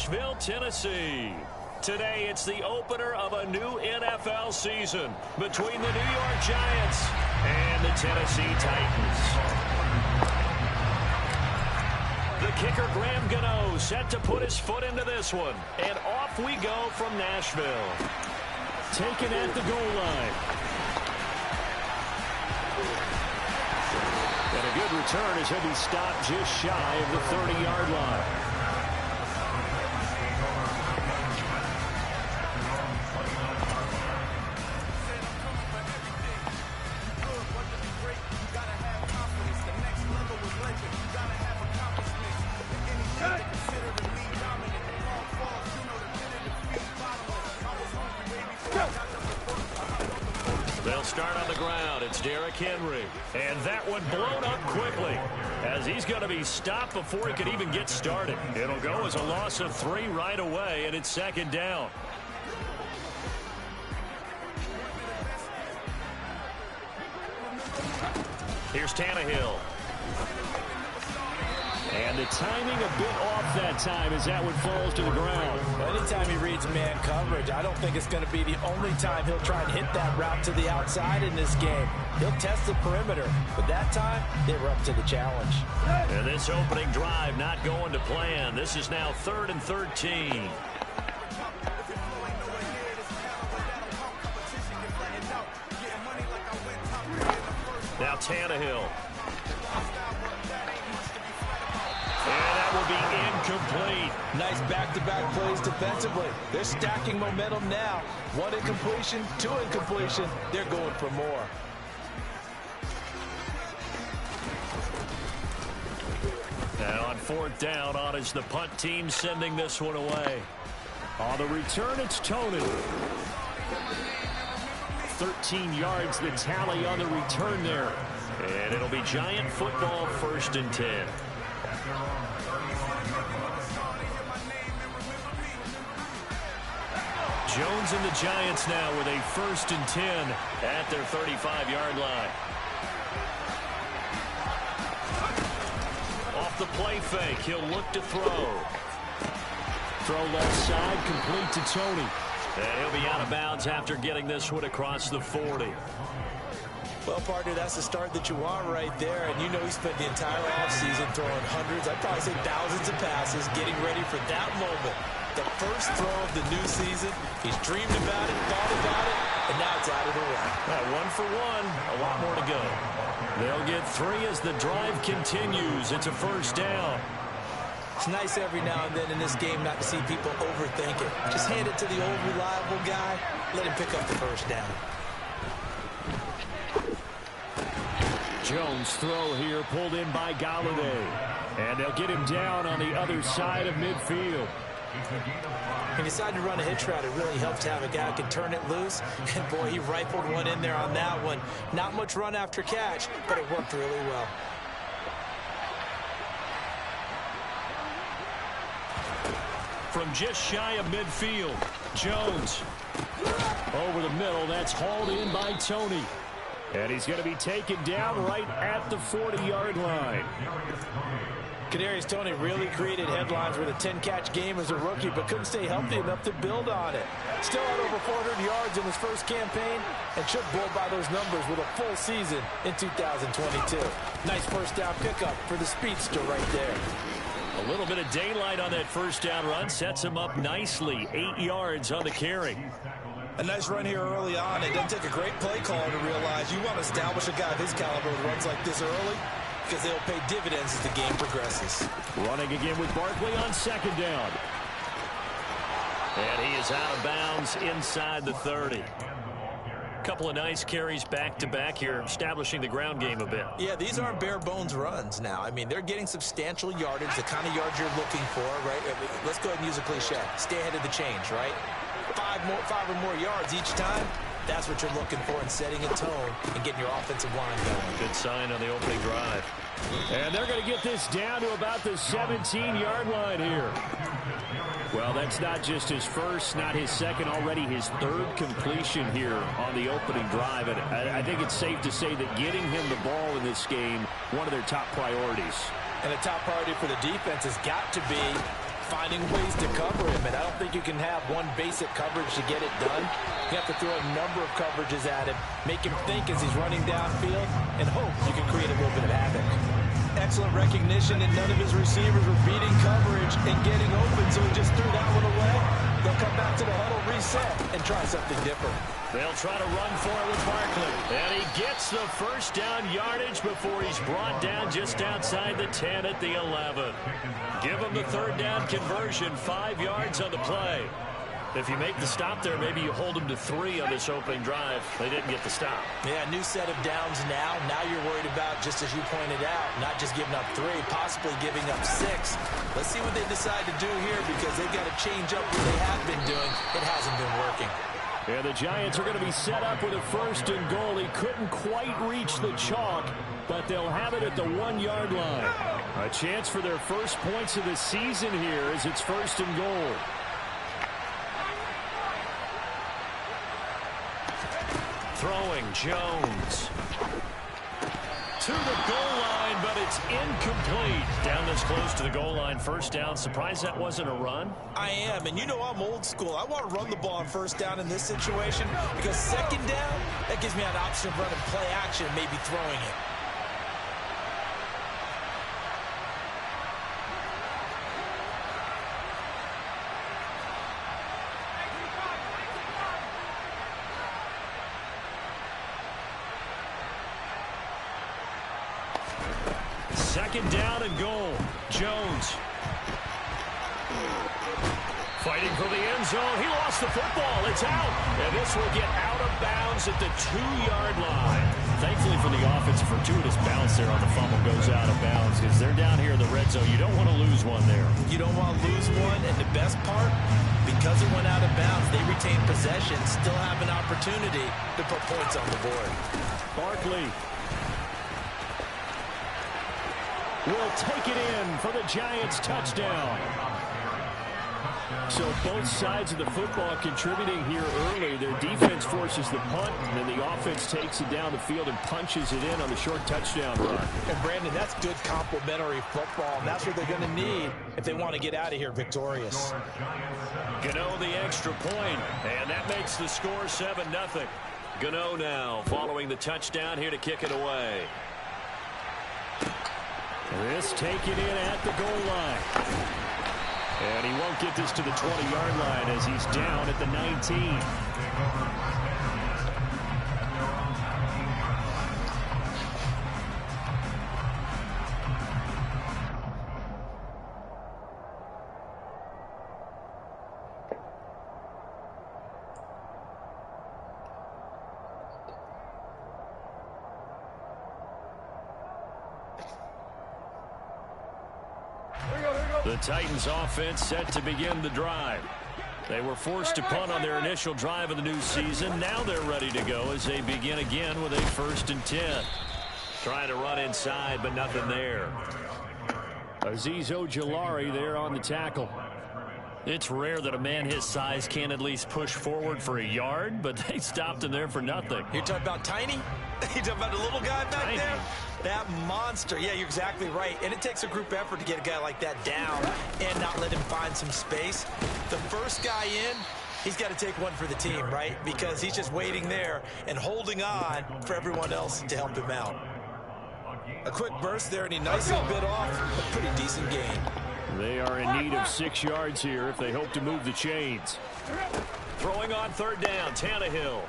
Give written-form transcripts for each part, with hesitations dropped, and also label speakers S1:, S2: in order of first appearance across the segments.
S1: Nashville, Tennessee. Today, it's the opener of a new NFL season between the New York Giants and the Tennessee Titans. The kicker, Graham Gano, set to put his foot into this one. And off we go from Nashville. Taken at the goal line. And a good return as he'll be stopped just shy of the 30-yard line. They'll start on the ground. It's Derrick Henry. And that one blown up quickly as he's going to be stopped before he could even get started. It'll go as a loss of 3 right away, and it's second down. Here's Tannehill. And the timing a bit off that time as that one falls to the ground.
S2: Anytime he reads man coverage, I don't think it's going to be the only time he'll try and hit that route to the outside in this game. He'll test the perimeter, but that time they were up to the challenge.
S1: And this opening drive not going to plan. This is now 3rd and 13. Now Tannehill. And that will be incomplete.
S2: Nice back-to-back plays defensively. They're stacking momentum now. 1 incompletion, 2 incompletion. They're going for more.
S1: And on 4th down, on is the punt team sending this one away. On the return, it's Tony. 13 yards, the tally on the return there. And it'll be Giant football, 1st and 10. Jones and the Giants now with a 1st and 10 at their 35-yard line. Off the play fake, he'll look to throw. Throw left side, complete to Tony. And he'll be out of bounds after getting this one across the 40.
S2: Well, partner, that's the start that you want right there. And you know he spent the entire offseason throwing hundreds, I'd probably say thousands of passes, getting ready for that moment. The first throw of the new season. He's dreamed about it, thought about it, and now it's out of the way.
S1: 1 for 1, a lot more to go. They'll get 3 as the drive continues. It's a 1st down.
S2: It's nice every now and then in this game not to see people overthink it. Just hand it to the old reliable guy. Let him pick up the 1st down.
S1: Jones throw here pulled in by Galladay. And they'll get him down on the other side of midfield.
S2: He decided to run a hitch route. It really helps to have a guy who can turn it loose. And boy, he rifled one in there on that one. Not much run after catch, but it worked really well.
S1: From just shy of midfield, Jones. Over the middle, that's hauled in by Tony. And he's going to be taken down right at the 40-yard line.
S2: Kadarius Toney really created headlines with a 10-catch game as a rookie, but couldn't stay healthy enough to build on it. Still had over 400 yards in his first campaign and should blow by those numbers with a full season in 2022. Nice 1st down pickup for the speedster right there.
S1: A little bit of daylight on that 1st down run sets him up nicely. 8 yards on the carry.
S2: A nice run here early on. It doesn't take a great play caller to realize you want to establish a guy of his caliber who runs like this early, because they'll pay dividends as the game progresses.
S1: Running again with Barkley on 2nd down. And he is out of bounds inside the 30. Couple of nice carries back-to-back here, establishing the ground game a bit.
S2: Yeah, these aren't bare-bones runs now. I mean, they're getting substantial yardage, the kind of yards you're looking for, right? I mean, let's go ahead and use a cliche. Stay ahead of the change, right? 5 or more yards each time. That's what you're looking for in setting a tone and getting your offensive line going.
S1: Good sign on the opening drive. And they're going to get this down to about the 17-yard line here. Well, that's not just his first, not his second, already his 3rd completion here on the opening drive. And I think it's safe to say that getting him the ball in this game, one of their top priorities.
S2: And a top priority for the defense has got to be finding ways to cover him. And I don't think you can have one basic coverage to get it done. You have to throw a number of coverages at him, make him think as he's running downfield, and hope you can create a little bit of havoc. Excellent recognition, and none of his receivers were beating coverage and getting open, so he just threw that one away. They'll come back to the huddle, reset, and try something different.
S1: They'll try to run for it with Barkley. And he gets the first down yardage before he's brought down just outside the 10 at the 11. Give him the third down conversion, 5 yards on the play. If you make the stop there, maybe you hold them to 3 on this opening drive. They didn't get the stop.
S2: Yeah, new set of downs now. Now you're worried about, just as you pointed out, not just giving up 3, possibly giving up 6. Let's see what they decide to do here, because they've got to change up what they have been doing. It hasn't been working.
S1: Yeah, the Giants are going to be set up with a 1st and goal. He couldn't quite reach the chalk, but they'll have it at the 1-yard line. A chance for their first points of the season here as it's 1st and goal. Throwing Jones to the goal line, but it's incomplete. Down this close to the goal line, 1st down. Surprised that wasn't a run?
S2: I am, and you know I'm old school. I want to run the ball on 1st down in this situation, because 2nd down, that gives me an option of running play action and maybe throwing it.
S1: Second down and goal. Jones fighting for the end zone. He lost the football. It's out. And this will get out of bounds at the 2-yard line. Thankfully for the offense, a fortuitous bounce there on the fumble goes out of bounds, because they're down here in the red zone. You don't want to lose one there.
S2: You don't want to lose one, and the best part, because it went out of bounds, they retain possession, still have an opportunity to put points on the board.
S1: Barkley will take it in for the Giants touchdown. So both sides of the football contributing here early. Their defense forces the punt, and then the offense takes it down the field and punches it in on the short touchdown run.
S2: And Brandon, that's good complementary football, and that's what they're going to need if they want to get out of here victorious.
S1: Gano the extra point, and that makes the score 7-0. Gano now following the touchdown here to kick it away. This taken in at the goal line. And he won't get this to the 20-yard line as he's down at the 19. The Titans offense set to begin the drive. They were forced to punt on their initial drive of the new season. Now they're ready to go as they begin again with a 1st and 10. Trying to run inside, but nothing there. Azeez Ojulari there on the tackle. It's rare that a man his size can't at least push forward for a yard, but they stopped him there for nothing.
S2: You're talking about tiny? You're talking about the little guy back there? That monster. Yeah, you're exactly right. And it takes a group effort to get a guy like that down and not let him find some space. The first guy in, he's got to take one for the team, right? Because he's just waiting there and holding on for everyone else to help him out. A quick burst there, and he nicely bit off a pretty decent gain.
S1: They are in need of 6 yards here if they hope to move the chains. Throwing on 3rd down, Tannehill.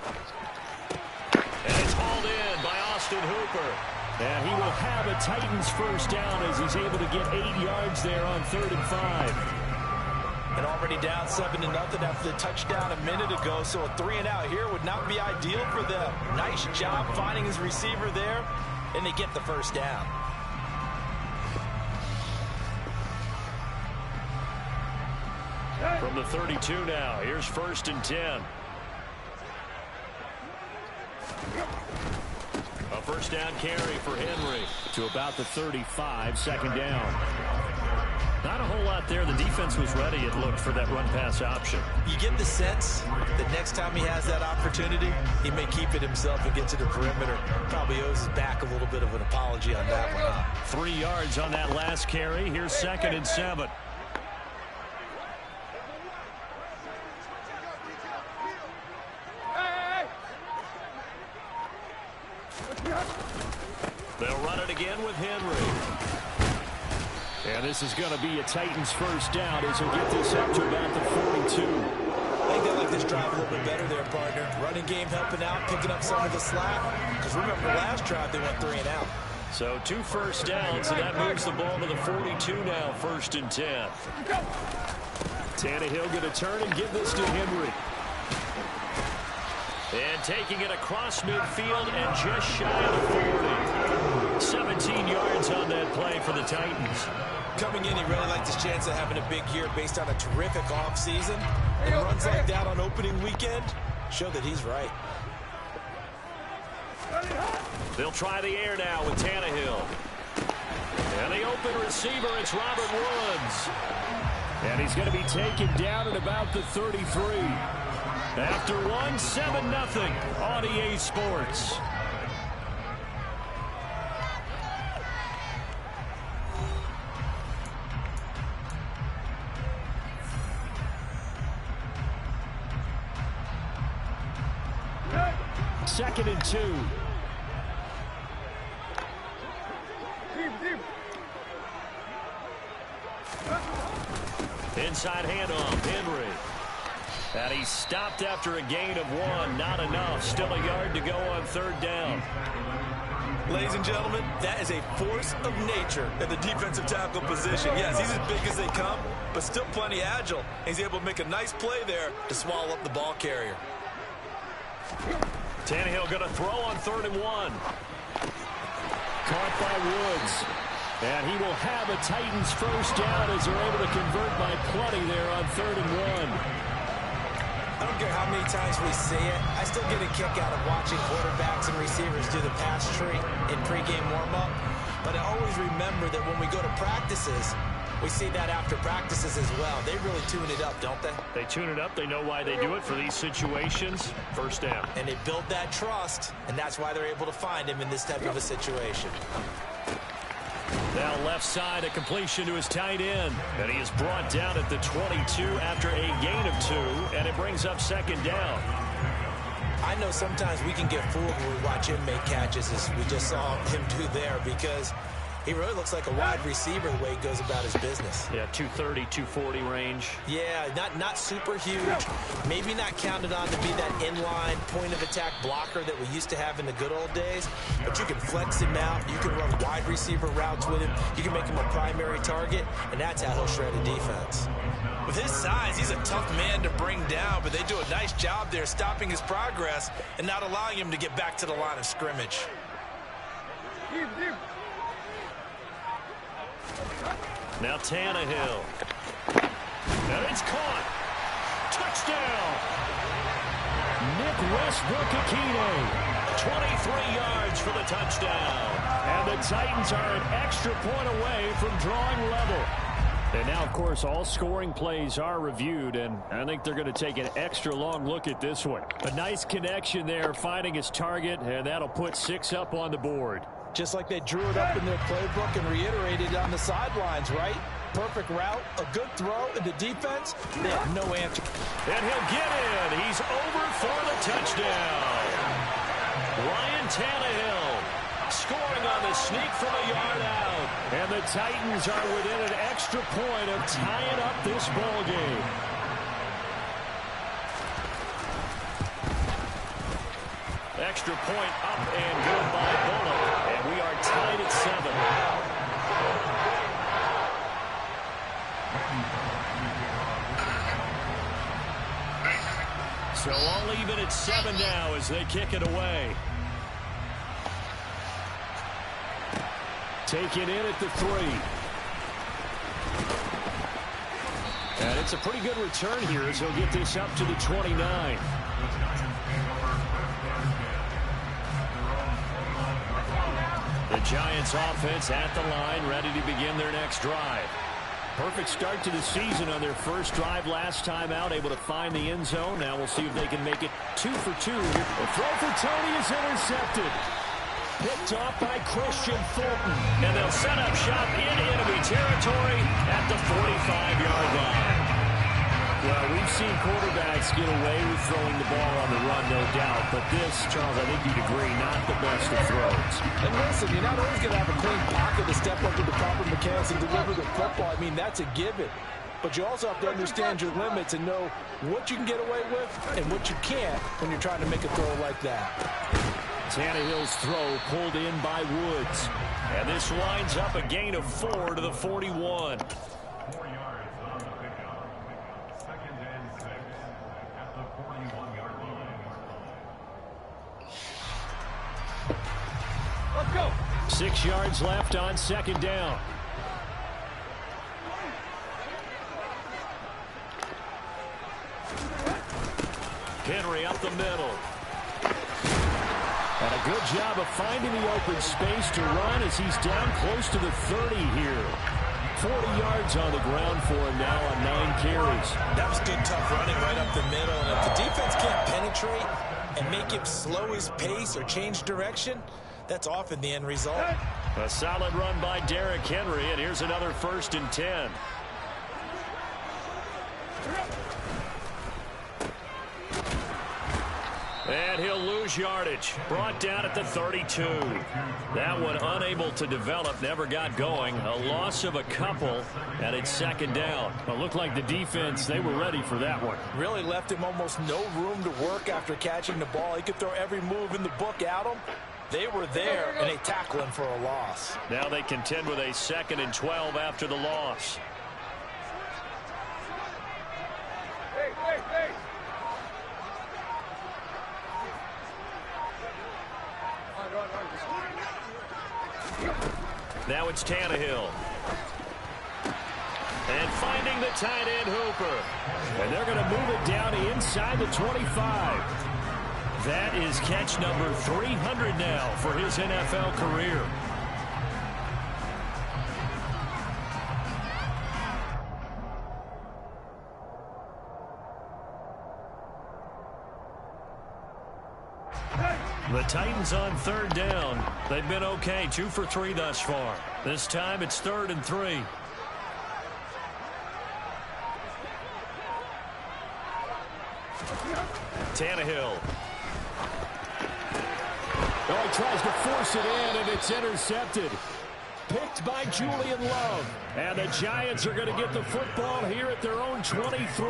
S1: And it's hauled in by Austin Hooper. And he will have a Titans 1st down as he's able to get 8 yards there on 3rd and 5.
S2: And already down 7-0 after the touchdown a minute ago, so a 3-and-out here would not be ideal for them. Nice job finding his receiver there, and they get the 1st down.
S1: From the 32 now, here's 1st and 10. A 1st down carry for Henry to about the 35, 2nd down. Not a whole lot there. The defense was ready, it looked, for that run-pass option.
S2: You get the sense that next time he has that opportunity, he may keep it himself and get to the perimeter. Probably owes his back a little bit of an apology on that one.
S1: 3 yards on that last carry. Here's 2nd and 7. on it again with Henry. And this is going to be a Titans first down as he'll get this up to about the 42.
S2: I think they like this drive a little bit better there, partner. Running game helping out, picking up some of the slack. Because remember, last drive they went 3 and out.
S1: So 2 first downs, and that moves the ball to the 42 now, 1st and 10. Tannehill going to turn and give this to Henry. And taking it across midfield and just shy of the 40. 17 yards on that play for the Titans.
S2: Coming in, he really liked his chance of having a big year based on a terrific offseason. And runs like that on opening weekend show that he's right.
S1: They'll try the air now with Tannehill. And the open receiver, it's Robert Woods. And he's going to be taken down at about the 33. After 7-0 on EA Sports. Second and 2. Inside handoff, Henry. And he's stopped after a gain of 1. Not enough. Still a yard to go on 3rd down.
S2: Ladies and gentlemen, that is a force of nature at the defensive tackle position. Yes, he's as big as they come, but still plenty agile. He's able to make a nice play there to swallow up the ball carrier.
S1: Tannehill going to throw on 3rd and 1. Caught by Woods. And he will have a Titans first down as they're able to convert by plenty there on 3rd and 1.
S2: I don't care how many times we say it, I still get a kick out of watching quarterbacks and receivers do the pass tree in pregame warm-up. But I always remember that when we go to practices, we see that after practices as well. They really tune it up, don't they?
S1: They tune it up. They know why they do it for these situations. First down.
S2: And they build that trust, and that's why they're able to find him in this type of a situation.
S1: Now left side, a completion to his tight end. And he is brought down at the 22 after a gain of 2. And it brings up 2nd down.
S2: I know sometimes we can get fooled when we watch him make catches, as we just saw him do there, because he really looks like a wide receiver the way he goes about his business.
S1: Yeah, 230, 240 range.
S2: Yeah, not super huge. Maybe not counted on to be that inline point-of-attack blocker that we used to have in the good old days. But you can flex him out. You can run wide receiver routes with him. You can make him a primary target, and that's how he'll shred a defense. With his size, he's a tough man to bring down, but they do a nice job there stopping his progress and not allowing him to get back to the line of scrimmage.
S1: Now Tannehill. And it's caught. Touchdown. Nick Westbrook-Akine. 23 yards for the touchdown. And the Titans are an extra point away from drawing level. And now, of course, all scoring plays are reviewed, and I think they're going to take an extra long look at this one. A nice connection there, finding his target, and that'll put 6 up on the board.
S2: Just like they drew it up in their playbook and reiterated on the sidelines, right? Perfect route, a good throw, and the defense, they have no answer.
S1: And he'll get in. He's over for the touchdown. Ryan Tannehill scoring on the sneak from a yard out. And the Titans are within an extra point of tying up this ball game. Extra point up and good by Bullock. And we are tied at 7. So all even at 7 now as they kick it away. Taken in at the 3. And it's a pretty good return here as he'll get this up to the 29. The Giants offense at the line, ready to begin their next drive. Perfect start to the season on their first drive last time out, able to find the end zone. Now we'll see if they can make it 2 for 2. The throw for Tony is intercepted. Picked off by Christian Fulton. And they'll set up shop in enemy territory at the 45-yard line. Well, we've seen quarterbacks get away with throwing the ball on the run, no doubt. But this, Charles, I think you'd agree, not the best of throws.
S2: And listen, you're not always going to have a clean pocket to step up with the proper mechanics and deliver the football. I mean, that's a given. But you also have to understand your limits and know what you can get away with and what you can't when you're trying to make a throw like that.
S1: Tannehill's throw pulled in by Woods. And this winds up a gain of 4 to the 41.
S3: 4 yards on the pickup. 2nd and 6 at the 41-yard line.
S1: Let's go. 6 yards left on 2nd down. Henry up the middle. And a good job of finding the open space to run as he's down close to the 30 here. 40 yards on the ground for him now on 9 carries.
S2: That was good, tough running right up the middle. And if the defense can't penetrate and make him slow his pace or change direction, that's often the end result.
S1: A solid run by Derrick Henry, and here's another 1st and 10. And he'll lose yardage. Brought down at the 32. That one unable to develop, never got going. A loss of a couple, and it's 2nd down. It looked like the defense, they were ready for that one.
S2: Really left him almost no room to work after catching the ball. He could throw every move in the book at him. They were there, and they tackle him for a loss.
S1: Now they contend with a 2nd and 12 after the loss. Now it's Tannehill. And finding the tight end Hooper. And they're going to move it down inside the 25. That is catch number 300 now for his NFL career. The Titans on 3rd down. They've been okay, 2 for 3 thus far. This time it's 3rd and 3. Tannehill. Oh, he tries to force it in, and it's intercepted. Picked by Julian Love. And the Giants are going to get the football here at their own 23.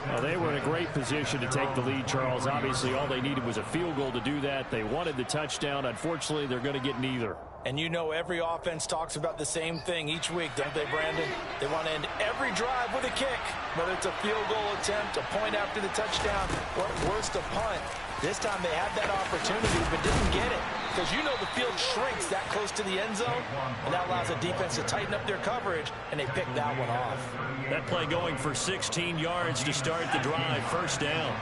S1: Well, they were in a great position to take the lead, Charles. Obviously, all they needed was a field goal to do that. They wanted the touchdown. Unfortunately, they're going to get neither.
S2: And you know every offense talks about the same thing each week, don't they, Brandon? They want to end every drive with a kick, whether it's a field goal attempt, a point after the touchdown, or at worst, a punt. This time they had that opportunity but didn't get it because you know the field shrinks that close to the end zone, and that allows the defense to tighten up their coverage, and they picked that one off.
S1: That play going for 16 yards to start the drive, 1st down.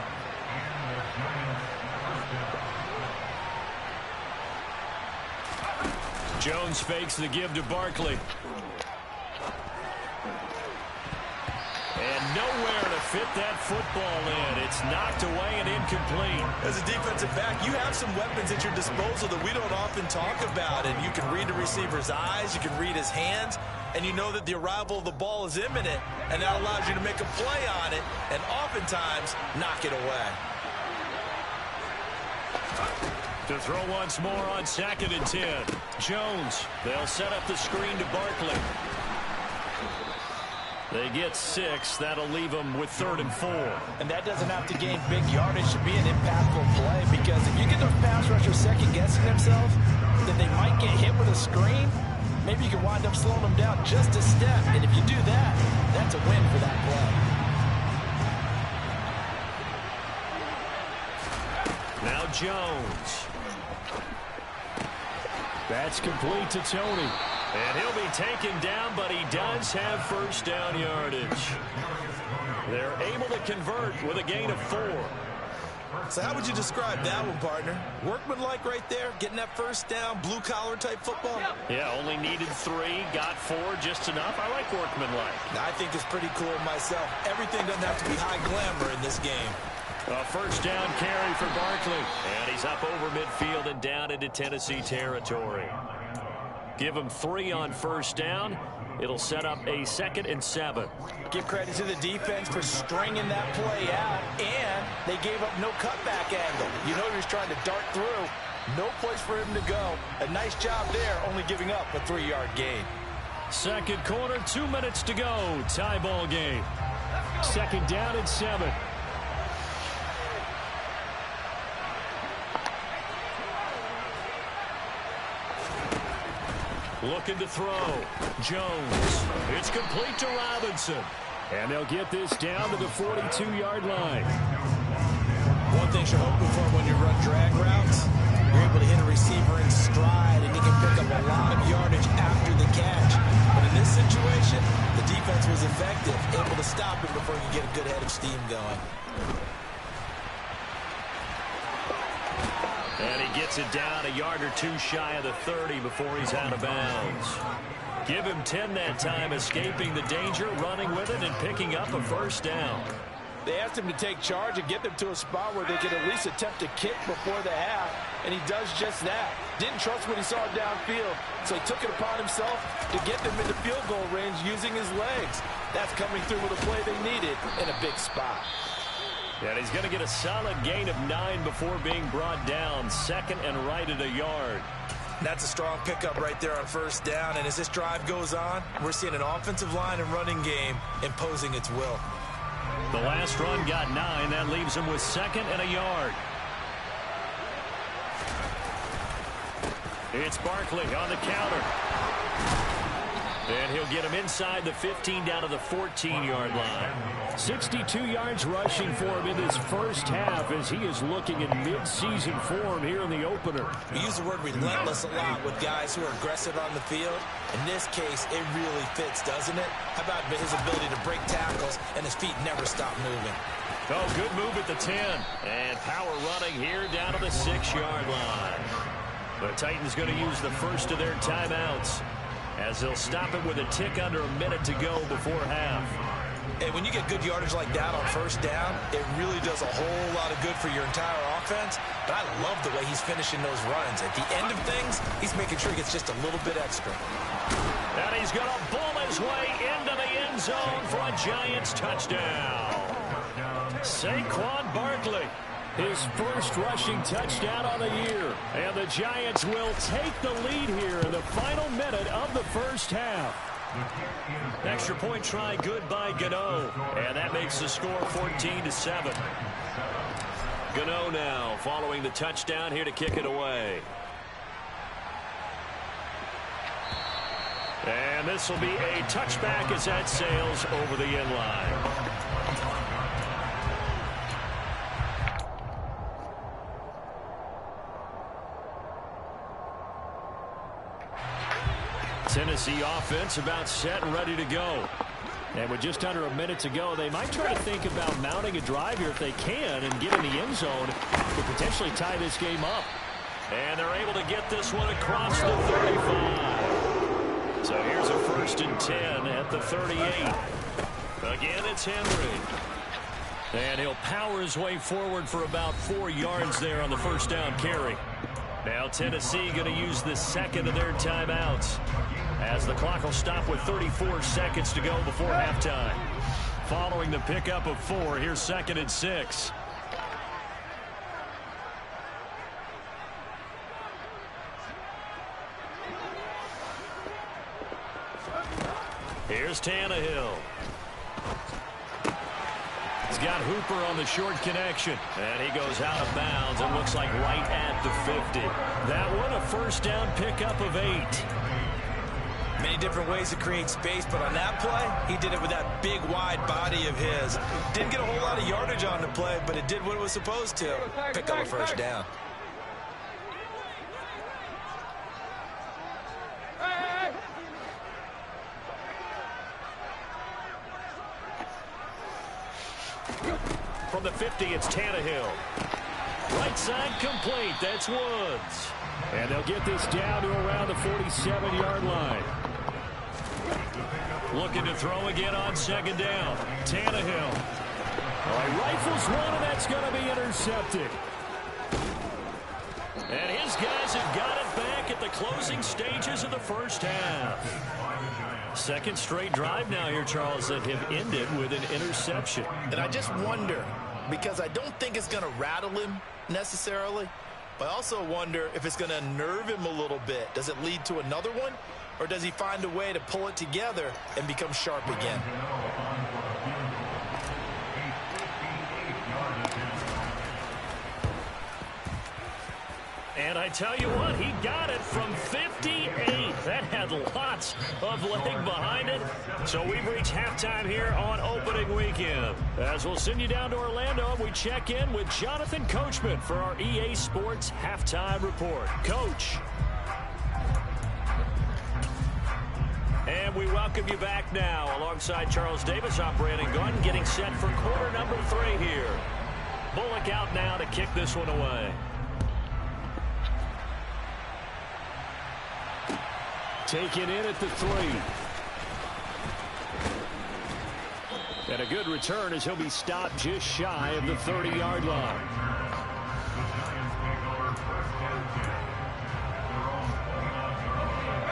S1: Jones fakes the give to Barkley. And nowhere to fit that football in. It's knocked away and incomplete.
S2: As a defensive back, you have some weapons at your disposal that we don't often talk about. And you can read the receiver's eyes, you can read his hands, and you know that the arrival of the ball is imminent, and that allows you to make a play on it and oftentimes knock it away.
S1: To throw once more on 2nd and 10. Jones, they'll set up the screen to Barkley. They get 6. That'll leave them with 3rd and 4.
S2: And that doesn't have to gain big yardage to be an impactful play, because if you get those pass rushers second-guessing themselves, then they might get hit with a screen. Maybe you can wind up slowing them down just a step. And if you do that, that's a win for that play.
S1: Now Jones. That's complete to Tony. And he'll be taken down, but he does have 1st down yardage. They're able to convert with a gain of 4.
S2: So how would you describe that one, partner? Workmanlike right there, getting that 1st down, blue-collar type football?
S1: Yeah, only needed 3, got 4, just enough. I like workmanlike.
S2: I think it's pretty cool myself. Everything doesn't have to be high glamour in this game.
S1: A 1st down carry for Barkley. And he's up over midfield and down into Tennessee territory. Give him 3 on first down. It'll set up a 2nd and 7.
S2: Give credit to the defense for stringing that play out, and they gave up no cutback angle. You know he was trying to dart through. No place for him to go. A nice job there, only giving up a 3-yard gain.
S1: Second quarter, 2 minutes to go. Tie ball game. 2nd down and 7. Looking to throw. Jones. It's complete to Robinson. And they'll get this down to the 42-yard line.
S2: One thing you're hoping for when you run drag routes, you're able to hit a receiver in stride, and he can pick up a lot of yardage after the catch. But in this situation, the defense was effective, able to stop him before he could get a good head of steam going.
S1: And he gets it down a yard or 2 shy of the 30 before he's out of bounds. Give him 10 that time, escaping the danger, running with it, and picking up a first down.
S2: They asked him to take charge and get them to a spot where they could at least attempt a kick before the half, and he does just that. Didn't trust what he saw downfield, so he took it upon himself to get them into field goal range using his legs. That's coming through with a play they needed in a big spot.
S1: And he's going to get a solid gain of 9 before being brought down. 2nd and right at a yard.
S2: That's a strong pickup right there on first down, and as this drive goes on, we're seeing an offensive line and running game imposing its will.
S1: The last run got 9. That leaves him with 2nd and a yard. It's Barkley on the counter. And he'll get him inside the 15 down to the 14-yard line. 62 yards rushing for him in this first half as he is looking in mid-season form here in the opener.
S2: We use the word relentless a lot with guys who are aggressive on the field. In this case, it really fits, doesn't it? How about his ability to break tackles and his feet never stop moving?
S1: Oh, good move at the 10. And power running here down to the 6-yard line. The Titans going to use the first of their timeouts, as they'll stop it with a tick under a minute to go before half.
S2: And when you get good yardage like that on first down, it really does a whole lot of good for your entire offense. But I love the way he's finishing those runs. At the end of things, he's making sure he gets just a little bit extra.
S1: And he's going to bull his way into the end zone for a Giants touchdown. Saquon Barkley, his first rushing touchdown on the year. And the Giants will take the lead here in the final minute of the first half. Extra point try good by Gano. And that makes the score 14-7. Gano now following the touchdown here to kick it away. And this will be a touchback as that sails over the end line. Tennessee offense about set and ready to go. And with just under a minute to go, they might try to think about mounting a drive here if they can and get in the end zone to potentially tie this game up. And they're able to get this one across the 35. So here's a 1st and 10 at the 38. Again, it's Henry. And he'll power his way forward for about 4 yards there on the first down carry. Now Tennessee going to use the 2nd of their timeouts, as the clock will stop with 34 seconds to go before halftime. Following the pickup of 4, here's 2nd and 6. Here's Tannehill. He's got Hooper on the short connection, and he goes out of bounds and looks like right at the 50. That one a first down pickup of 8.
S2: Many different ways to create space, but on that play, he did it with that big, wide body of his. Didn't get a whole lot of yardage on the play, but it did what it was supposed to. Pick up a first down.
S1: From the 50, it's Tannehill. Right side complete. That's Woods. And they'll get this down to around the 47-yard line. Looking to throw again on 2nd down. Tannehill. All right, rifles one, and that's going to be intercepted. And his guys have got it back at the closing stages of the first half. Second straight drive now here, Charles, that have ended with an interception.
S2: And I just wonder, because I don't think it's going to rattle him necessarily, but I also wonder if it's going to unnerve him a little bit. Does it lead to another one, or does he find a way to pull it together and become sharp again?
S1: And I tell you what, he got it from 58. That had lots of leg behind it. So we've reached halftime here on opening weekend. As we'll send you down to Orlando, we check in with Jonathan Coachman for our EA Sports Halftime Report. Coach. And we welcome you back now. Alongside Charles Davis, I'm Brandon Gordon, getting set for quarter number 3 here. Bullock out now to kick this one away. Taken in at the 3. And a good return as he'll be stopped just shy of the 30-yard line.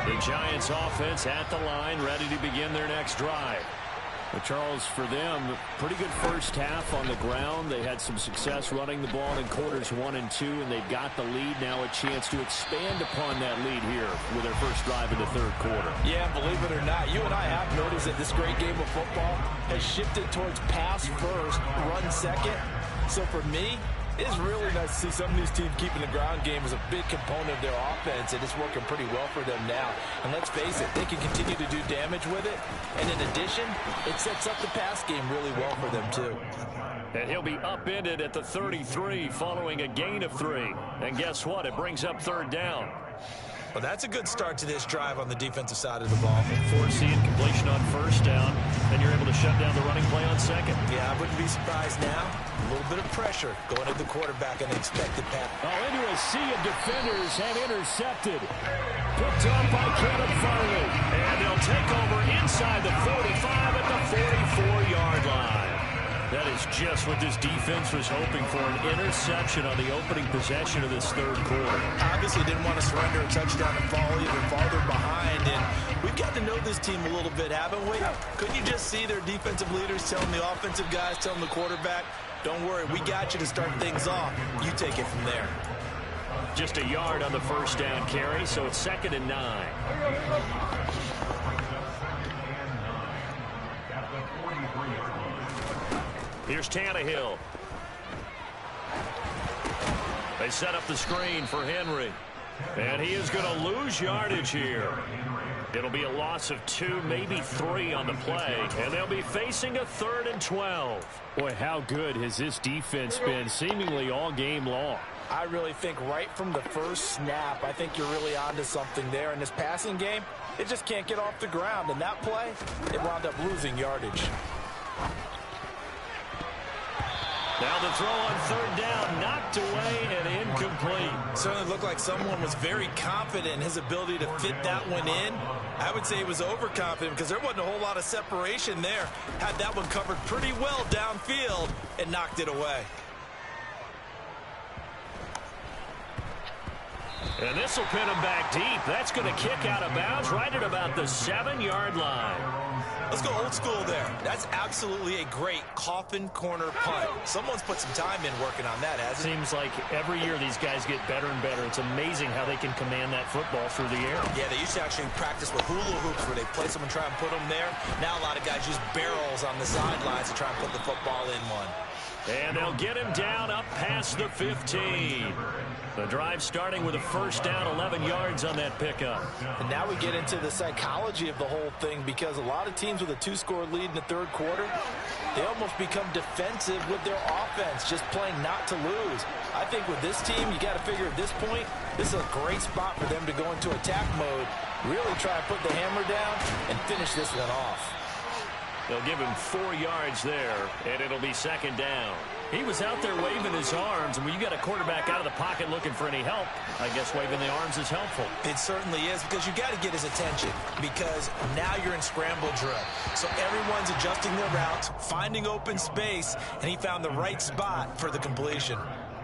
S1: The Giants offense at the line, ready to begin their next drive. But Charles, for them, pretty good first half on the ground. They had some success running the ball in quarters 1 and 2, and they've got the lead now, a chance to expand upon that lead here with their first drive in the third quarter.
S2: Yeah, believe it or not, you and I have noticed that this great game of football has shifted towards pass first, run second. So for me, it's really nice to see some of these teams keeping the ground game as a big component of their offense, and it's working pretty well for them now. And let's face it, they can continue to do damage with it. And in addition, it sets up the pass game really well for them, too.
S1: And he'll be upended at the 33 following a gain of 3. And guess what? It brings up third down.
S2: Well, that's a good start to this drive on the defensive side of the ball.
S1: Forcing completion on first down, and you're able to shut down the running play on second.
S2: Yeah, I wouldn't be surprised now. A little bit of pressure going at the quarterback and the expected pass.
S1: Oh, into a sea of defenders and intercepted. Picked up by Caleb Farley. And they'll take over inside the 45 at the 44-yard line. That is just what this defense was hoping for, an interception on the opening possession of this third quarter.
S2: Obviously didn't want to surrender a touchdown and fall even farther behind. And we've got to know this team a little bit, haven't we? Couldn't you just see their defensive leaders telling the offensive guys, telling the quarterback, don't worry, we got you to start things off. You take it from there.
S1: Just a yard on the first down carry, so it's 2nd and 9. Here's Tannehill. They set up the screen for Henry. And he is going to lose yardage here. It'll be a loss of 2, maybe 3 on the play. And they'll be facing a 3rd and 12. Boy, how good has this defense been seemingly all game long?
S2: I really think right from the first snap, I think you're really onto something there. In this passing game, it just can't get off the ground. And that play, it wound up losing yardage.
S1: Now the throw on third down, knocked away and incomplete.
S2: Certainly looked like someone was very confident in his ability to fit that one in. I would say he was overconfident because there wasn't a whole lot of separation there. Had that one covered pretty well downfield and knocked it away.
S1: And this will pin him back deep. That's going to kick out of bounds right at about the 7-yard line.
S2: Let's go old school there. That's absolutely a great coffin corner punt. Someone's put some time in working on that, hasn't it?
S1: Seems like every year these guys get better and better. It's amazing how they can command that football through the air.
S2: Yeah, they used to actually practice with hula hoops where they place them and try and put them there. Now a lot of guys use barrels on the sidelines to try and put the football in one.
S1: And they'll get him down up past the 15. The drive starting with a first down, 11 yards on that pickup.
S2: And now we get into the psychology of the whole thing, because a lot of teams with a 2-score lead in the third quarter, they almost become defensive with their offense, just playing not to lose. I think with this team, you got to figure at this point, this is a great spot for them to go into attack mode, really try and put the hammer down and finish this one off.
S1: They'll give him 4 yards there, and it'll be 2nd down. He was out there waving his arms, and when you got a quarterback out of the pocket looking for any help, I guess waving the arms is helpful.
S2: It certainly is, because you got to get his attention, because now you're in scramble drill. So everyone's adjusting their routes, finding open space, and he found the right spot for the completion.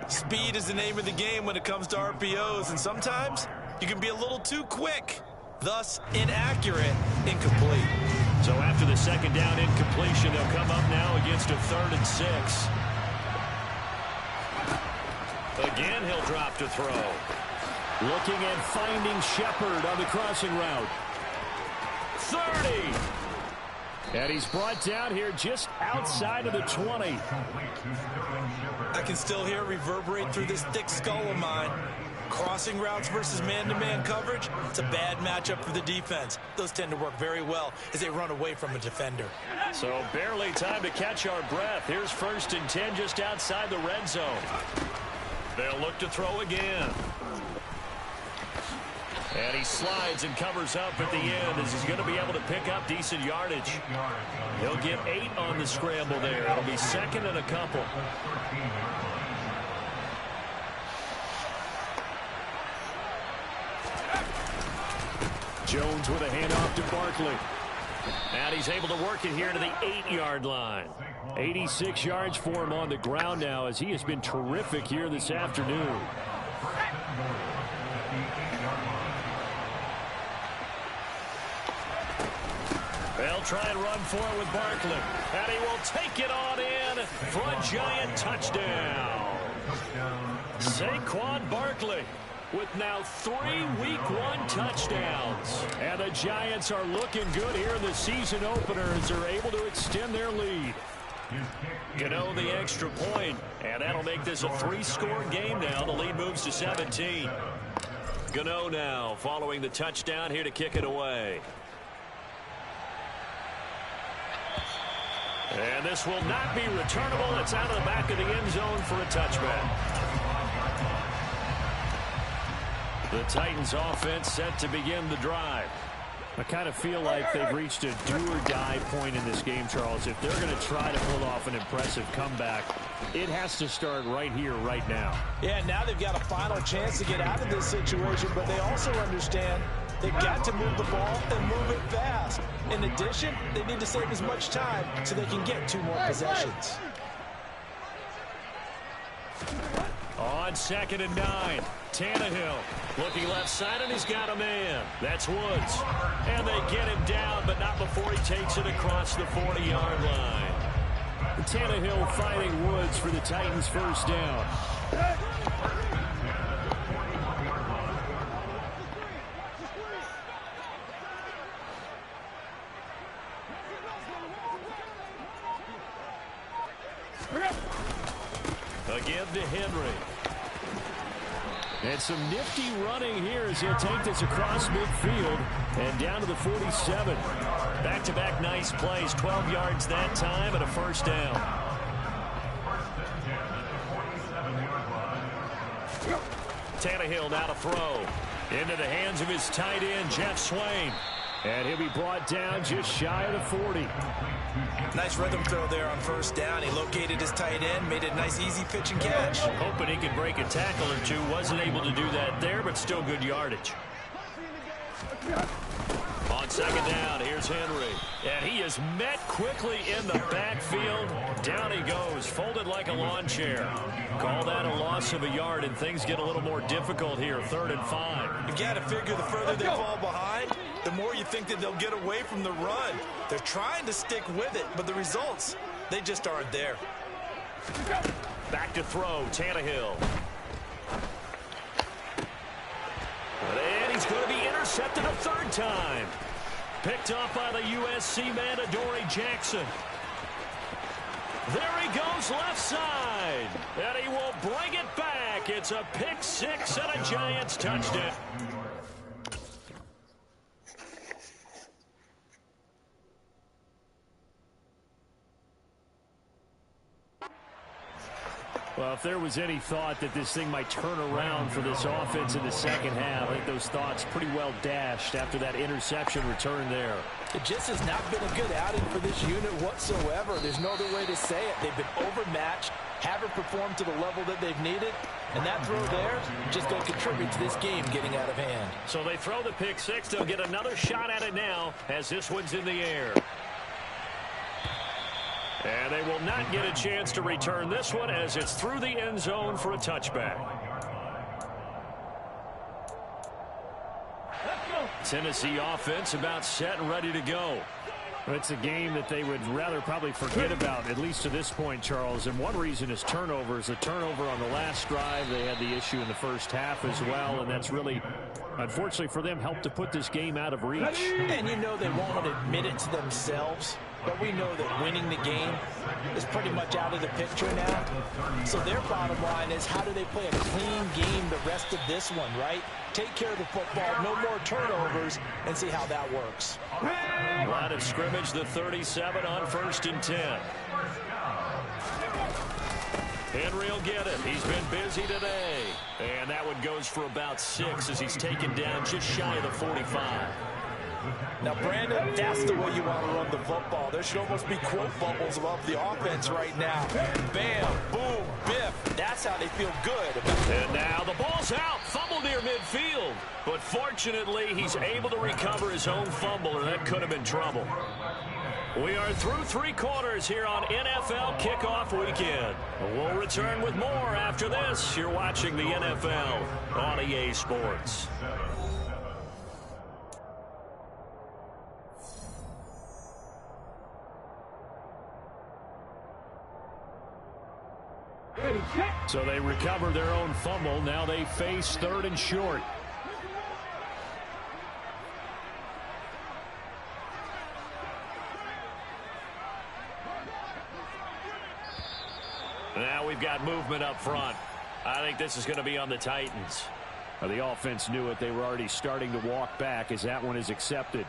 S2: Speed is the name of the game when it comes to RPOs, and sometimes you can be a little too quick, thus inaccurate, incomplete.
S1: So after the second down incompletion, they'll come up now against a 3rd and 6. Again, he'll drop to throw. Looking at finding Shepard on the crossing route. 30. And he's brought down here just outside of the 20.
S2: I can still hear it reverberate through this thick skull of mine. Crossing routes versus man-to-man coverage, it's a bad matchup for the defense. Those tend to work very well as they run away from a defender.
S1: So barely time to catch our breath. Here's 1st and 10 just outside the red zone. They'll look to throw again. And he slides and covers up at the end as he's going to be able to pick up decent yardage. He'll get 8 on the scramble there. It'll be 2nd and a couple. Jones with a handoff to Barkley. And he's able to work it here to the 8-yard line. 86 yards for him on the ground now as he has been terrific here this afternoon. They'll try and run for it with Barkley. And he will take it on in for a giant touchdown. Saquon Barkley with now 3 Week 1 touchdowns. And the Giants are looking good here in the season opener as they're able to extend their lead. Gano the extra point, and that'll make this a 3-score game now. The lead moves to 17. Gano now following the touchdown here to kick it away. And this will not be returnable. It's out of the back of the end zone for a touchback. The Titans offense set to begin the drive. I kind of feel like they've reached a do-or-die point in this game, Charles. If they're going to try to pull off an impressive comeback, it has to start right here, right now.
S2: Yeah, now they've got a final chance to get out of this situation, but they also understand they've got to move the ball and move it fast. In addition, they need to save as much time so they can get 2 more possessions.
S1: On 2nd and 9, Tannehill looking left side, and he's got a man. That's Woods. And they get him down, but not before he takes it across the 40-yard line. Tannehill fighting Woods for the Titans' first down. Again to Henry. And some nifty running here as he'll take this across midfield and down to the 47. Back-to-back nice plays, 12 yards that time and a first down. Tannehill now to throw. Into the hands of his tight end, Jeff Swain. And he'll be brought down just shy of the 40.
S2: Nice rhythm throw there on first down. He located his tight end, made a nice easy pitch and catch.
S1: Hoping he could break a tackle or two. Wasn't able to do that there, but still good yardage. On 2nd down, here's Henry. And he is met quickly in the backfield. Down he goes, folded like a lawn chair. Call that a loss of a yard, and things get a little more difficult here, 3rd and 5.
S2: You've got to figure the further they fall behind, the more you think that they'll get away from the run. They're trying to stick with it, but the results, they just aren't there.
S1: Back to throw, Tannehill. And he's going to be intercepted a 3rd time. Picked off by the USC man, Adoree Jackson. There he goes left side. And he will bring it back. It's a pick 6 and a Giants touchdown. Well, if there was any thought that this thing might turn around for this offense in the second half, I think those thoughts pretty well dashed after that interception return there.
S2: It just has not been a good outing for this unit whatsoever. There's no other way to say it. They've been overmatched, haven't performed to the level that they've needed, and that throw there just going to contribute to this game getting out of hand.
S1: So they throw the pick 6. They'll get another shot at it now as this one's in the air. And they will not get a chance to return this one as it's through the end zone for a touchback. Tennessee offense about set and ready to go.
S4: It's a game that they would rather probably forget about, at least to this point, Charles. And one reason is turnovers. The turnover on the last drive, they had the issue in the first half as well. And that's really, unfortunately for them, helped to put this game out of reach.
S2: And you know they won't admit it to themselves, but we know that winning the game is pretty much out of the picture now. So their bottom line is, how do they play a clean game the rest of this one, right? Take care of the football, no more turnovers, and see how that works.
S1: Line of scrimmage, the 37 on 1st and 10. Henry will get it. He's been busy today. And that one goes for about 6 as he's taken down just shy of the 45.
S2: Now, Brandon, that's the way you want to run the football. There should almost be quote bubbles above the offense right now. Bam, boom, biff. That's how they feel good.
S1: And now the ball's out. Fumble near midfield. But fortunately, he's able to recover his own fumble, or that could have been trouble. We are through 3 quarters here on NFL Kickoff Weekend. We'll return with more after this. You're watching the NFL on EA Sports.
S4: So they recover their own fumble. Now they face 3rd and short.
S1: Now we've got movement up front. I think this is going to be on the Titans.
S4: The offense knew it. They were already starting to walk back as that one is accepted.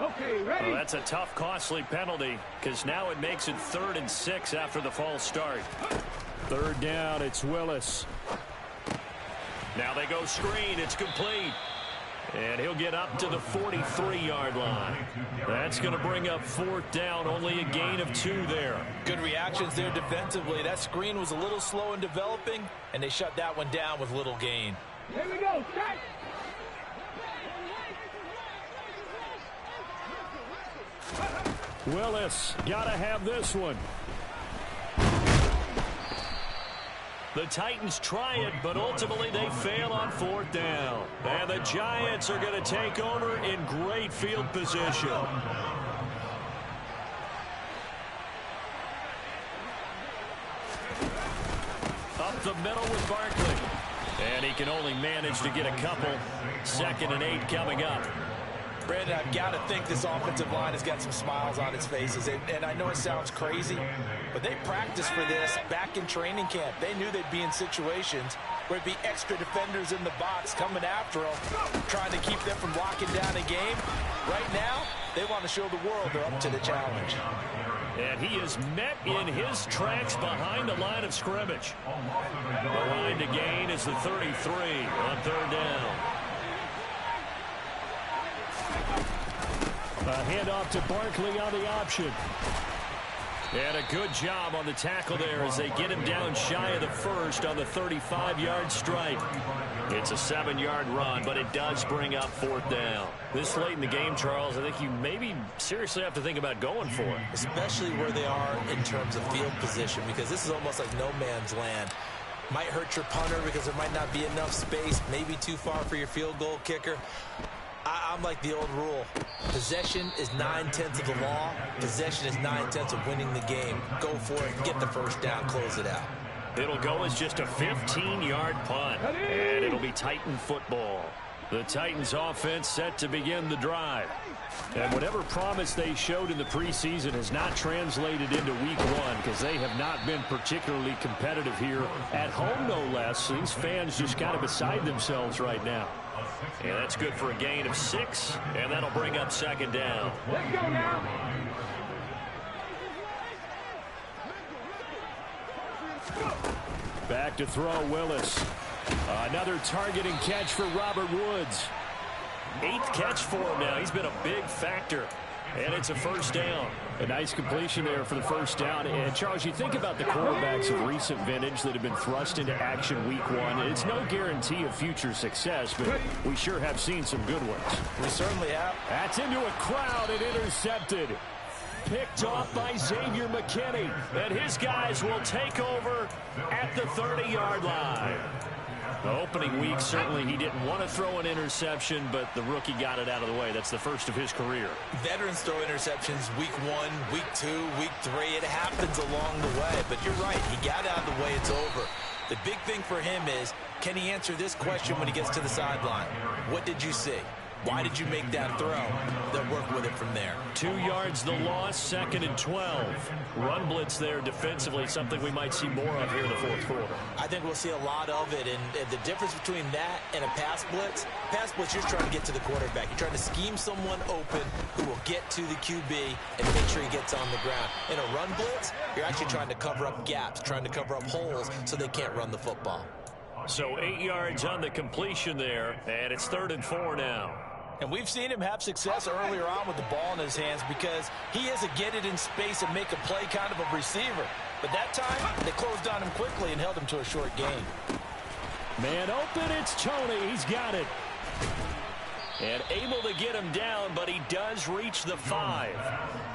S1: Okay, ready. Well, that's a tough, costly penalty because now it makes it 3rd and 6 after the false start.
S4: 3rd down, it's Willis.
S1: Now they go screen. It's complete. And he'll get up to the 43-yard line. That's going to bring up 4th down. Only a gain of 2 there.
S2: Good reactions there defensively. That screen was a little slow in developing, and they shut that one down with little gain.
S5: Here we go. Start.
S4: Willis, gotta have this one.
S1: The Titans try it, but ultimately they fail on 4th down. And the Giants are going to take over in great field position. Up the middle with Barkley. And he can only manage to get a couple. 2nd and 8 coming up.
S2: Brandon, I've got to think this offensive line has got some smiles on its faces. And I know it sounds crazy, but they practiced for this back in training camp. They knew they'd be in situations where it'd be extra defenders in the box coming after them, trying to keep them from locking down a game. Right now, they want to show the world they're up to the challenge.
S1: And he is met in his tracks behind the line of scrimmage. The line to gain is the 33 on 3rd down.
S4: A handoff to Barkley on the option.
S1: And a good job on the tackle there as they get him down shy of the 1st on the 35-yard strike. It's a 7-yard run, but it does bring up 4th down. This late in the game, Charles, I think you maybe seriously have to think about going for it.
S2: Especially where they are in terms of field position, because this is almost like no man's land. Might hurt your punter because there might not be enough space, maybe too far for your field goal kicker. I'm like the old rule. Possession is 9/10 of the law. Possession is 9/10 of winning the game. Go for it. Get the 1st down. Close it out.
S1: It'll go as just a 15-yard punt. And it'll be Titan football. The Titans offense set to begin the drive.
S4: And whatever promise they showed in the preseason has not translated into week 1 because they have not been particularly competitive here at home, no less. These fans just kind of beside themselves right now.
S1: Yeah, that's good for a gain of 6, and that'll bring up 2nd down.
S5: Let's go now.
S4: Back to throw, Willis. Another targeting catch for Robert Woods.
S1: 8th catch for him now. He's been a big factor. And it's a 1st down.
S4: A nice completion there for the 1st down. And, Charles, you think about the quarterbacks of recent vintage that have been thrust into action week 1. It's no guarantee of future success, but we sure have seen some good ones.
S2: We certainly have.
S4: That's into a crowd and intercepted.
S1: picked off by Xavier McKinney. And his guys will take over at the 30-yard line. The opening week, certainly he didn't want to throw an interception, but the rookie got it out of the way. That's the first of his career.
S2: Veterans throw interceptions week 1, week 2, week 3. It happens along the way, but you're right. He got out of the way. It's over. The big thing for him is, can he answer this question when he gets to the sideline? What did you see? Why did you make that throw? They'll work with it from there.
S1: 2 yards the loss, 2nd and 12. Run blitz there defensively, something we might see more of here in the fourth quarter.
S2: I think we'll see a lot of it, and the difference between that and a pass blitz, you're just trying to get to the quarterback. You're trying to scheme someone open who will get to the QB and make sure he gets on the ground. In a run blitz, you're actually trying to cover up gaps, trying to cover up holes so they can't run the football.
S1: So 8 yards on the completion there, and it's 3rd and 4 now.
S2: And we've seen him have success earlier on with the ball in his hands because he is a get it in space and make a play kind of a receiver. But that time, they closed on him quickly and held him to a short gain.
S1: Man open, it's Tony. He's got it. And able to get him down, but he does reach the 5.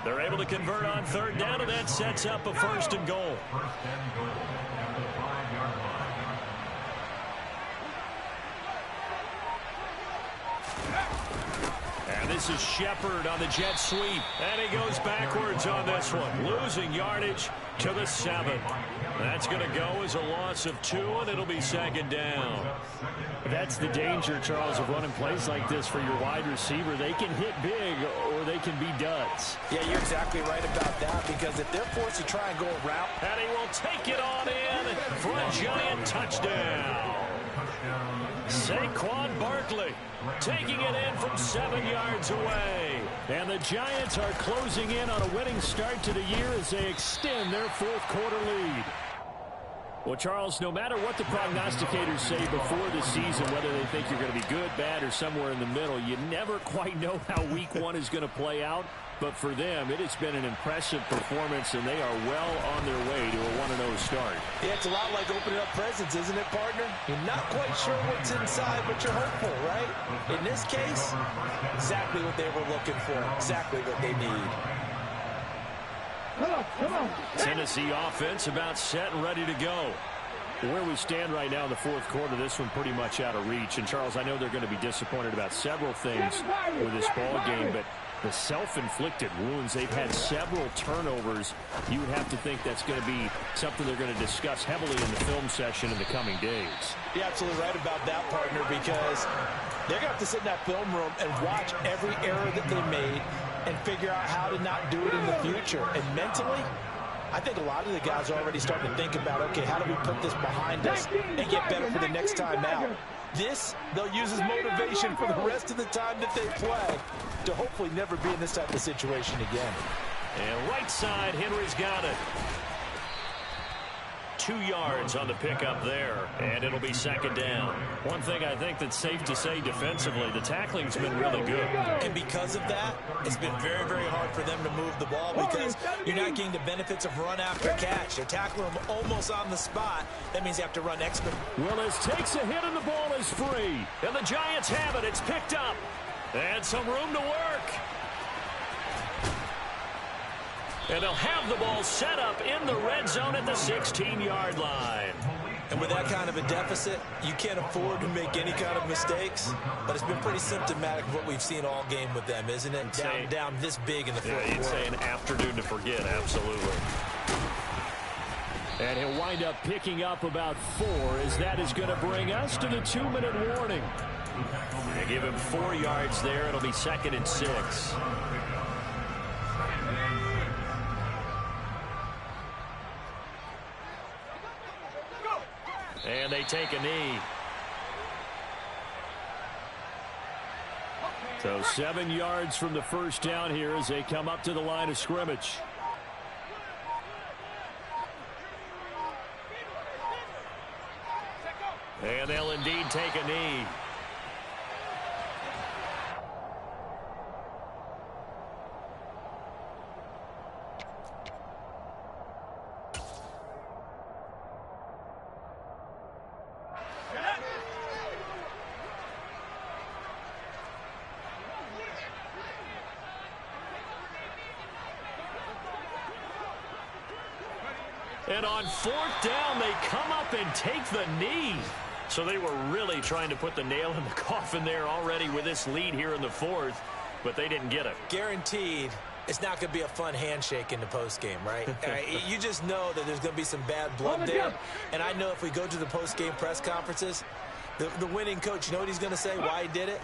S1: They're able to convert on 3rd down, and that sets up a 1st and goal. And this is Shepard on the jet sweep. And he goes backwards on this one. Losing yardage to the 7. That's going to go as a loss of 2, and it'll be 2nd down. That's the danger, Charles, of running plays like this for your wide receiver. They can hit big or they can be duds.
S2: Yeah, you're exactly right about that because if they're forced to try and go a route.
S1: And he will take it on in for a giant touchdown. Saquon Barkley taking it in from 7 yards away. And the Giants are closing in on a winning start to the year as they extend their 4th quarter lead. Well, Charles, no matter what the prognosticators say before the season, whether they think you're going to be good, bad, or somewhere in the middle, you never quite know how week 1 is going to play out. But for them, it has been an impressive performance, and they are well on their way to a 1-0 start.
S2: Yeah, it's a lot like opening up presents, isn't it, partner? You're not quite sure what's inside, but you're hopeful, right? In this case, exactly what they were looking for, exactly what they need.
S5: Come on.
S1: Tennessee offense about set and ready to go. Where we stand right now in the 4th quarter, this one pretty much out of reach. And, Charles, I know they're going to be disappointed about several things with this ball game, but the self-inflicted wounds, they've had several turnovers. You would have to think that's going to be something they're going to discuss heavily in the film session in the coming days.
S2: You're absolutely right about that, partner, because they're going to have to sit in that film room and watch every error that they made and figure out how to not do it in the future. And mentally, I think a lot of the guys are already starting to think about, okay, how do we put this behind us and get better for the next time out? This, they'll use as motivation for the rest of the time that they play to hopefully never be in this type of situation again.
S1: And right side, Henry's got it. 2 yards on the pickup there, and it'll be 2nd down. One thing I think that's safe to say defensively, the tackling's been really good.
S2: And because of that, it's been very, very hard for them to move the ball because you're not getting the benefits of run after catch. They're tackling them almost on the spot. That means you have to run extra.
S1: Willis takes a hit and the ball is free. And the Giants have it. It's picked up. And some room to work. And they'll have the ball set up in the red zone at the 16-yard line.
S2: And with that kind of a deficit, you can't afford to make any kind of mistakes. But it's been pretty symptomatic of what we've seen all game with them, isn't it? Down this big in the fourth quarter.
S1: You'd say an afternoon to forget, absolutely. And he'll wind up picking up about 4 as that is going to bring us to the 2-minute warning. They give him 4 yards there. It'll be 2nd and 6. And they take a knee. So 7 yards from the first down here as they come up to the line of scrimmage. And they'll indeed take a knee. And on fourth down, they come up and take the knee. So they were really trying to put the nail in the coffin there already with this lead here in the fourth, but they didn't get it.
S2: Guaranteed it's not going to be a fun handshake in the postgame, right? You just know that there's going to be some bad blood there. And I know if we go to the postgame press conferences, the winning coach, you know what he's going to say, why he did it?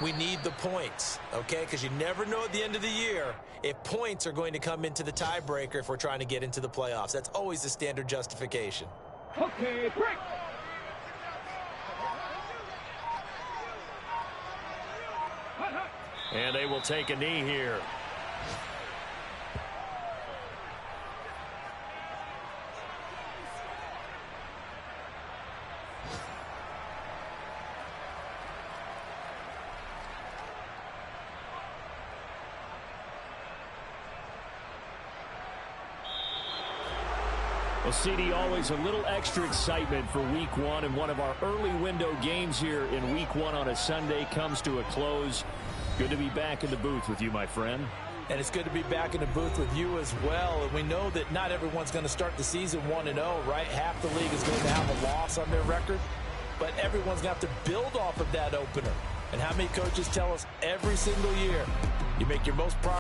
S2: We need the points, okay? Because you never know at the end of the year if points are going to come into the tiebreaker if we're trying to get into the playoffs. That's always the standard justification.
S5: Okay, break.
S1: And they will take a knee here. Well, CD, always a little extra excitement for week one, and one of our early window games here in week one on a Sunday comes to a close. Good to be back in the booth with you, my friend.
S2: And it's good to be back in the booth with you as well. And we know that not everyone's going to start the season 1-0, right? Half the league is going to have a loss on their record. But everyone's going to have to build off of that opener. And how many coaches tell us every single year, you make your most progress